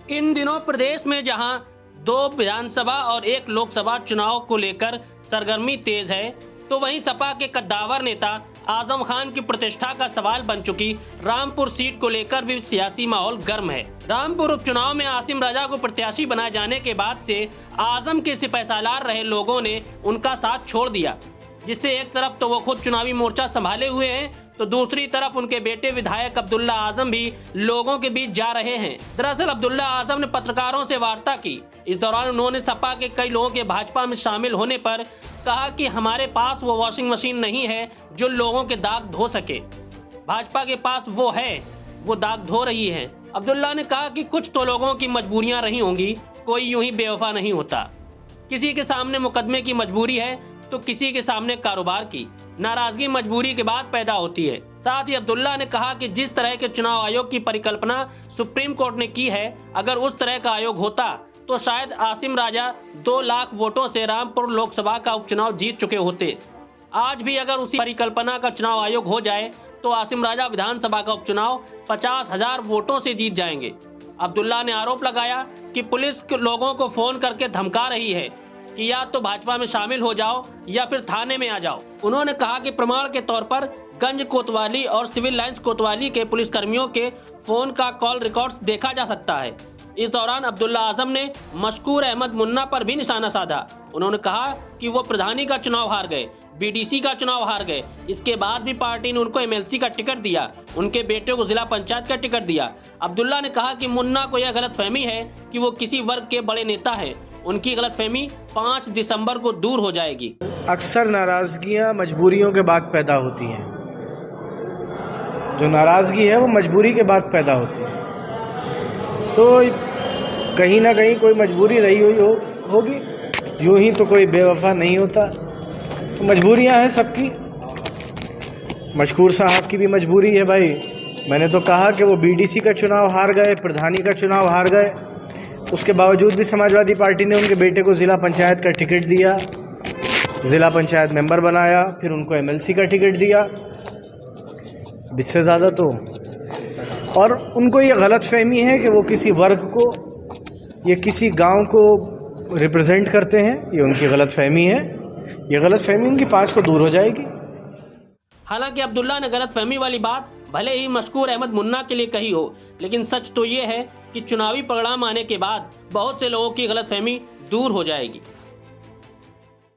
इन दिनों प्रदेश में जहां 2 विधानसभा और 1 लोकसभा चुनाव को लेकर सरगर्मी तेज है, तो वहीं सपा के कद्दावर नेता आजम खान की प्रतिष्ठा का सवाल बन चुकी रामपुर सीट को लेकर भी सियासी माहौल गर्म है। रामपुर उपचुनाव में आसिम राजा को प्रत्याशी बनाए जाने के बाद से आजम के सिपहसालार रहे लोगों ने उनका साथ छोड़ दिया, जिससे एक तरफ तो वो खुद चुनावी मोर्चा संभाले हुए हैं, तो दूसरी तरफ उनके बेटे विधायक अब्दुल्ला आजम भी लोगों के बीच जा रहे हैं। दरअसल अब्दुल्ला आजम ने पत्रकारों से वार्ता की। इस दौरान उन्होंने सपा के कई लोगों के भाजपा में शामिल होने पर कहा कि हमारे पास वो वॉशिंग मशीन नहीं है जो लोगों के दाग धो सके। भाजपा के पास वो है, वो दाग धो रही है। अब्दुल्ला ने कहा कि कुछ तो लोगों की मजबूरियां रही होंगी, कोई यूं ही बेवफा नहीं होता। किसी के सामने मुकदमे की मजबूरी है तो किसी के सामने कारोबार की। नाराजगी मजबूरी के बाद पैदा होती है। साथ ही अब्दुल्ला ने कहा कि जिस तरह के चुनाव आयोग की परिकल्पना सुप्रीम कोर्ट ने की है, अगर उस तरह का आयोग होता तो शायद आसिम राजा 2 लाख वोटों से रामपुर लोकसभा का उपचुनाव जीत चुके होते। आज भी अगर उसी परिकल्पना का चुनाव आयोग हो जाए तो आसिम राजा विधानसभा का उपचुनाव 50,000 वोटों से जीत जाएंगे। अब्दुल्ला ने आरोप लगाया कि पुलिस लोगों को फोन करके धमका रही है कि या तो भाजपा में शामिल हो जाओ या फिर थाने में आ जाओ। उन्होंने कहा कि प्रमाण के तौर पर गंज कोतवाली और सिविल लाइंस कोतवाली के पुलिसकर्मियों के फोन का कॉल रिकॉर्ड्स देखा जा सकता है। इस दौरान अब्दुल्ला आजम ने मशकूर अहमद मुन्ना पर भी निशाना साधा। उन्होंने कहा कि वो प्रधानी का चुनाव हार गए, बीडीसी का चुनाव हार गए, इसके बाद भी पार्टी ने उनको एमएलसी का टिकट दिया, उनके बेटे को जिला पंचायत का टिकट दिया। अब्दुल्ला ने कहा कि मुन्ना को यह गलतफहमी है कि वो किसी वर्ग के बड़े नेता है। उनकी गलतफहमी 5 दिसंबर को दूर हो जाएगी। अक्सर नाराजगियां मजबूरियों के बाद पैदा होती हैं। जो नाराजगी है वो मजबूरी के बाद पैदा होती है, तो कहीं ना कहीं कोई मजबूरी रही हुई होगी। यूं ही तो कोई बेवफा नहीं होता, तो मजबूरियां हैं सबकी। मशकूर साहब की भी मजबूरी है भाई। मैंने तो कहा कि वो बीडीसी का चुनाव हार गए, प्रधानी का चुनाव हार गए, उसके बावजूद भी समाजवादी पार्टी ने उनके बेटे को जिला पंचायत का टिकट दिया, जिला पंचायत मेंबर बनाया, फिर उनको एमएलसी का टिकट दिया। इससे ज़्यादा तो और उनको ये गलतफहमी है कि वो किसी वर्ग को या किसी गांव को रिप्रेजेंट करते हैं। ये उनकी गलतफहमी है। ये गलतफहमी उनकी 5 को दूर हो जाएगी। हालांकि अब्दुल्ला ने गलतफहमी वाली बात भले ही मशकूर अहमद मुन्ना के लिए कही हो, लेकिन सच तो ये है कि चुनावी परिणाम आने के बाद बहुत से लोगों की गलतफहमी दूर हो जाएगी।